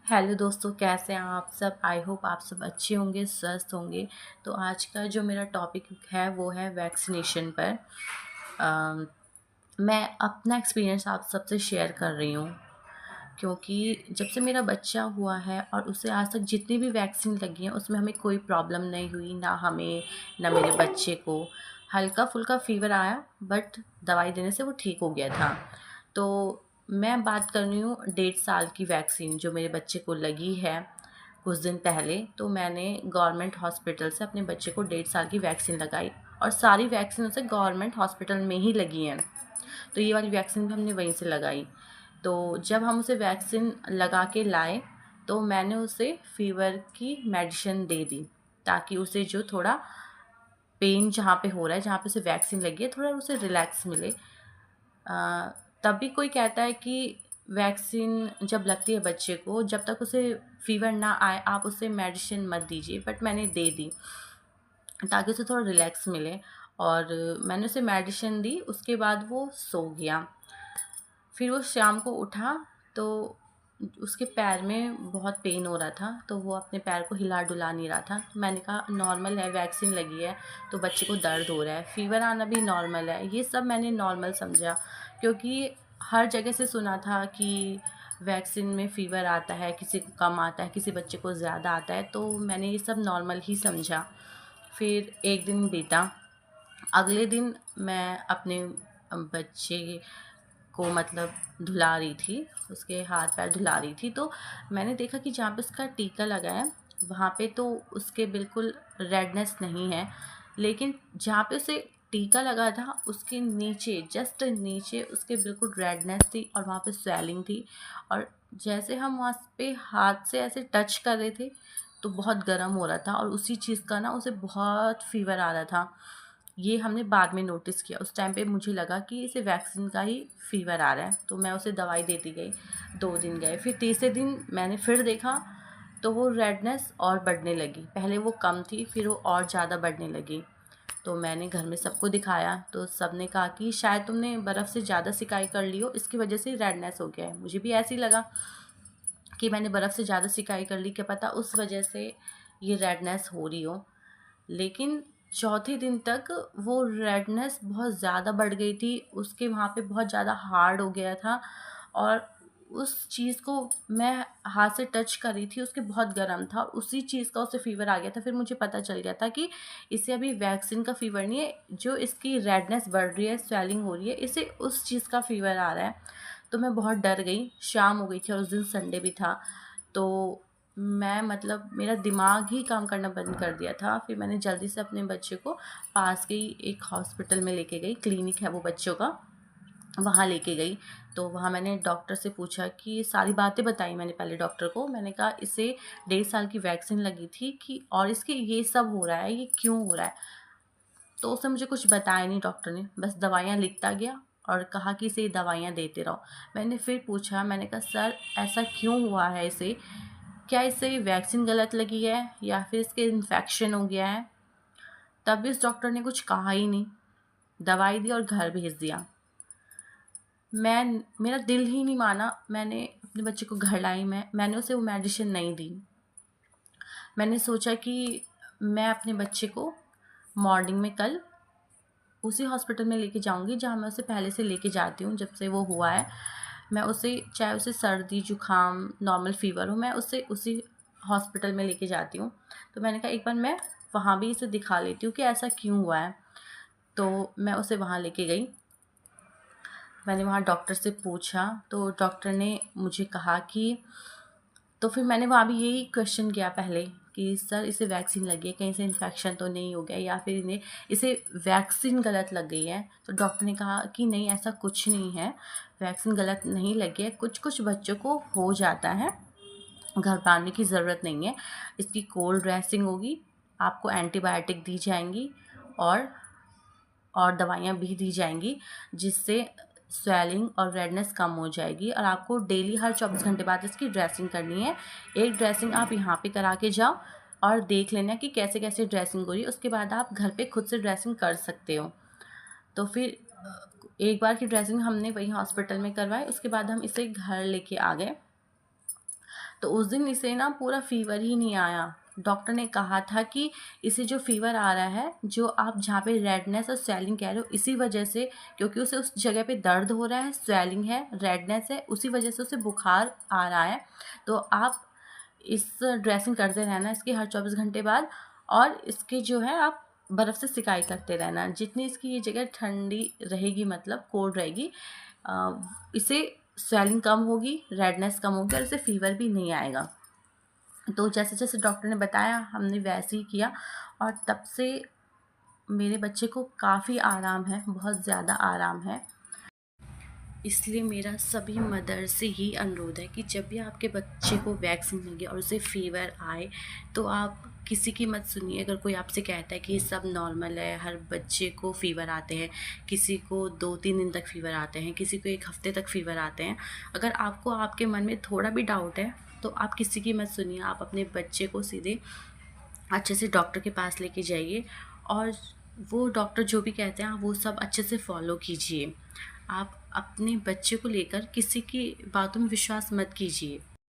Hello दोस्तों, कैसे हैं आप सब। आई होप आप सब अच्छे होंगे, स्वस्थ होंगे। तो आज का जो मेरा टॉपिक है वो है वैक्सीनेशन पर। अम, मैं अपना एक्सपीरियंस आप सबसे शेयर कर रही हूँ, क्योंकि जब से मेरा बच्चा हुआ है और उससे आज तक जितनी भी वैक्सीन लगी हैं उसमें हमें कोई प्रॉब्लम नहीं हुई, ना हमें ना मेरे बच्चे को। हल्का फुल्का फीवर आया, बट दवाई देने से वो ठीक हो गया था। तो मैं बात कर रही हूँ 1.5 साल की वैक्सीन जो मेरे बच्चे को लगी है कुछ दिन पहले। तो मैंने गवर्नमेंट हॉस्पिटल से अपने बच्चे को 1.5 साल की वैक्सीन लगाई, और सारी वैक्सीन उसे गवर्नमेंट हॉस्पिटल में ही लगी हैं। तो ये वाली वैक्सीन भी हमने वहीं से लगाई। तो जब हम उसे वैक्सीन लगा के लाए तो मैंने उसे फ़ीवर की मेडिसिन दे दी, ताकि उसे जो थोड़ा पेन जहाँ पे हो रहा है, जहाँ पे उसे वैक्सीन लगी है, थोड़ा उसे रिलैक्स मिले। तब भी कोई कहता है कि वैक्सीन जब लगती है बच्चे को, जब तक उसे फ़ीवर ना आए आप उसे मेडिसिन मत दीजिए, बट मैंने दे दी ताकि उसे थोड़ा रिलैक्स मिले। और मैंने उसे मेडिसिन दी, उसके बाद वो सो गया। फिर वो शाम को उठा तो उसके पैर में बहुत पेन हो रहा था, तो वो अपने पैर को हिला डुला नहीं रहा था। तो मैंने कहा नॉर्मल है, वैक्सीन लगी है तो बच्चे को दर्द हो रहा है, फ़ीवर आना भी नॉर्मल है। ये सब मैंने नॉर्मल समझा, क्योंकि हर जगह से सुना था कि वैक्सीन में फ़ीवर आता है, किसी को कम आता है, किसी बच्चे को ज़्यादा आता है। तो मैंने ये सब नॉर्मल ही समझा। फिर एक दिन बीता, अगले दिन मैं अपने बच्चे को मतलब धुला रही थी, उसके हाथ पैर धुला रही थी। तो मैंने देखा कि जहाँ पे उसका टीका लगा है वहाँ पे तो उसके बिल्कुल रेडनेस नहीं है, लेकिन जहाँ पे उसे टीका लगा था उसके नीचे, जस्ट नीचे उसके बिल्कुल रेडनेस थी, और वहाँ पे स्वेलिंग थी। और जैसे हम वहाँ पे हाथ से ऐसे टच कर रहे थे तो बहुत गर्म हो रहा था, और उसी चीज़ का ना उसे बहुत फ़ीवर आ रहा था। ये हमने बाद में नोटिस किया। उस टाइम पे मुझे लगा कि इसे वैक्सीन का ही फ़ीवर आ रहा है, तो मैं उसे दवाई देती गई। 2 दिन गए, फिर तीसरे दिन मैंने फिर देखा तो वो रेडनेस और बढ़ने लगी। पहले वो कम थी, फिर वो और ज़्यादा बढ़ने लगी। तो मैंने घर में सबको दिखाया तो सब ने कहा कि शायद तुमने बर्फ़ से ज़्यादा सिकाई कर ली हो, इसकी वजह से रेडनेस हो गया है। मुझे भी ऐसे ही लगा कि मैंने बर्फ़ से ज़्यादा सिकाई कर ली, क्या पता उस वजह से ये रेडनेस हो रही हो। लेकिन चौथे दिन तक वो रेडनेस बहुत ज़्यादा बढ़ गई थी, उसके वहाँ पे बहुत ज़्यादा हार्ड हो गया था। और उस चीज़ को मैं हाथ से टच कर रही थी, उसके बहुत गर्म था, और उसी चीज़ का उसे फ़ीवर आ गया था। फिर मुझे पता चल गया था कि इसे अभी वैक्सीन का फ़ीवर नहीं है, जो इसकी रेडनेस बढ़ रही है, स्वेलिंग हो रही है, इसे उस चीज़ का फ़ीवर आ रहा है। तो मैं बहुत डर गई। शाम हो गई थी और उस दिन संडे भी था। तो मैं मतलब मेरा दिमाग ही काम करना बंद कर दिया था। फिर मैंने जल्दी से अपने बच्चे को पास के ही एक हॉस्पिटल में लेके गई, क्लिनिक है वो बच्चों का, वहाँ लेके गई। तो वहाँ मैंने डॉक्टर से पूछा कि सारी बातें बताई मैंने पहले डॉक्टर को। मैंने कहा इसे 1.5 साल की वैक्सीन लगी थी कि, और इसके ये सब हो रहा है, ये क्यों हो रहा है। तो उसने मुझे कुछ बताया नहीं डॉक्टर ने, बस दवाइयाँ लिखता गया और कहा कि इसे ये दवाइयाँ देते रहो। मैंने फिर पूछा, मैंने कहा सर ऐसा क्यों हुआ है इसे, क्या इसे वैक्सीन गलत लगी है या फिर इसके इन्फेक्शन हो गया है। तब भी उस डॉक्टर ने कुछ कहा ही नहीं, दवाई दी और घर भेज दिया। मेरा दिल ही नहीं माना। मैंने अपने बच्चे को घर लाई, मैंने उसे वो मेडिसिन नहीं दी। मैंने सोचा कि मैं अपने बच्चे को मॉर्निंग में कल उसी हॉस्पिटल में लेके जाऊंगी जहाँ मैं उसे पहले से लेके जाती हूँ जब से वो हुआ है। मैं उसे, चाहे उसे सर्दी जुकाम नॉर्मल फ़ीवर हो, मैं उसे उसी हॉस्पिटल में लेके जाती हूँ। तो मैंने कहा एक बार मैं वहाँ भी इसे दिखा लेती हूँ कि ऐसा क्यों हुआ है। तो मैं उसे वहाँ लेके गई। मैंने वहाँ डॉक्टर से पूछा तो डॉक्टर ने मुझे कहा कि, तो फिर मैंने वहाँ भी यही क्वेश्चन किया पहले कि सर इसे वैक्सीन लगी है, कहीं से इन्फेक्शन तो नहीं हो गया या फिर इसे वैक्सीन गलत लग गई है। तो डॉक्टर ने कहा कि नहीं ऐसा कुछ नहीं है, वैक्सीन गलत नहीं लगी है, कुछ कुछ बच्चों को हो जाता है, घबराने की ज़रूरत नहीं है। इसकी कोल्ड ड्रेसिंग होगी, आपको एंटीबायोटिक दी जाएंगी, और दवाइयाँ भी दी जाएंगी जिससे स्वेलिंग और रेडनेस कम हो जाएगी। और आपको डेली हर 24 घंटे बाद इसकी ड्रेसिंग करनी है। एक ड्रेसिंग आप यहाँ पे करा के जाओ और देख लेना कि कैसे कैसे ड्रेसिंग हो रही है, उसके बाद आप घर पे खुद से ड्रेसिंग कर सकते हो। तो फिर एक बार की ड्रेसिंग हमने वही हॉस्पिटल में करवाई, उसके बाद हम इसे घर लेके आ गए। तो उस दिन इसे ना पूरा फ़ीवर ही नहीं आया। डॉक्टर ने कहा था कि इसे जो फ़ीवर आ रहा है, जो आप जहाँ पे रेडनेस और स्वेलिंग कह रहे हो, इसी वजह से, क्योंकि उसे उस जगह पे दर्द हो रहा है, स्वेलिंग है, रेडनेस है, उसी वजह से उसे बुखार आ रहा है। तो आप इस ड्रेसिंग करते रहना इसकी हर 24 घंटे बाद, और इसकी जो है आप बर्फ़ से सिकाई करते रहना। जितनी इसकी ये जगह ठंडी रहेगी, मतलब कोल्ड रहेगी, इससे स्वेलिंग कम होगी, रेडनेस कम होगी, और इसे फ़ीवर भी नहीं आएगा। तो जैसे जैसे डॉक्टर ने बताया हमने वैसे ही किया, और तब से मेरे बच्चे को काफ़ी आराम है, बहुत ज़्यादा आराम है। इसलिए मेरा सभी मदर से ही अनुरोध है कि जब भी आपके बच्चे को वैक्सीन लगे और उसे फ़ीवर आए, तो आप किसी की मत सुनिए। अगर कोई आपसे कहता है कि ये सब नॉर्मल है, हर बच्चे को फ़ीवर आते हैं, किसी को 2-3 दिन तक फ़ीवर आते हैं, किसी को 1 हफ़्ते तक फ़ीवर आते हैं, अगर आपको आपके मन में थोड़ा भी डाउट है, तो आप किसी की मत सुनिए। आप अपने बच्चे को सीधे अच्छे से डॉक्टर के पास लेके जाइए, और वो डॉक्टर जो भी कहते हैं आप वो सब अच्छे से फॉलो कीजिए। आप अपने बच्चे को लेकर किसी की बातों में विश्वास मत कीजिए।